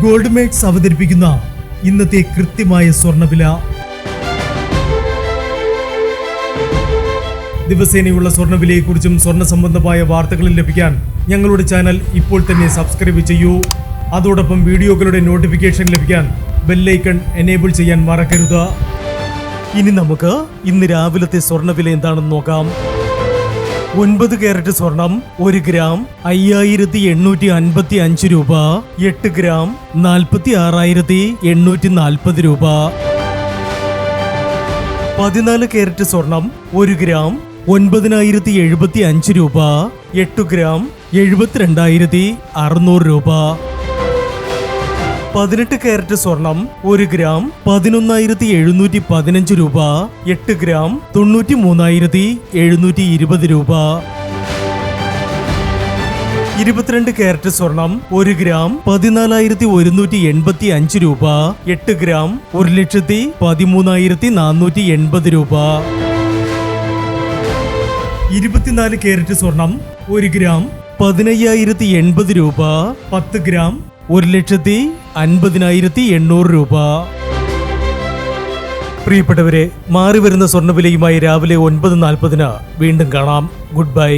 Gold makes അവതരിപ്പിക്കുന്ന ഇന്നത്തെ കൃത്യമായ സ്വർണ്ണവില. ദിവസേനയുള്ള സ്വർണ്ണവിലയെക്കുറിച്ചും സ്വർണ്ണ സംബന്ധമായ വാർത്തകളും ലഭിക്കാൻ ഞങ്ങളുടെ ചാനൽ ഇപ്പോൾ തന്നെ സബ്സ്ക്രൈബ് ചെയ്യൂ. അതോടൊപ്പം വീഡിയോകളുടെ നോട്ടിഫിക്കേഷൻ ലഭിക്കാൻ ബെല്ലൈക്കൺ എനേബിൾ ചെയ്യാൻ മറക്കരുത്. ഇനി നമുക്ക് ഇന്ന് രാവിലത്തെ സ്വർണ്ണവില എന്താണെന്ന് നോക്കാം. 9 കാരറ്റ് സ്വർണം 1 ഗ്രാം 5855 രൂപ. 8 ഗ്രാം 46,840 രൂപ. 14 കാരറ്റ് സ്വർണം 1 ഗ്രാം 9,075 രൂപ. 8 ഗ്രാം 72,600 രൂപ. 18 കാരറ്റ് സ്വർണം 1 ഗ്രാം 11,715 രൂപ. 8 ഗ്രാം 93,720 രൂപ. 22 കാരറ്റ് സ്വർണം 1 ഗ്രാം 14,185 രൂപ. 8 ഗ്രാം 1,13,480 രൂപ. 24 കാരറ്റ് സ്വർണം 1 ഗ്രാം 15,080 രൂപ. 10 ഗ്രാം 1,50,800 രൂപ. പ്രിയപ്പെട്ടവരെ, മാറിവരുന്ന സ്വർണ്ണവിലയുമായി രാവിലെ 9:40 വീണ്ടും കാണാം. Good bye.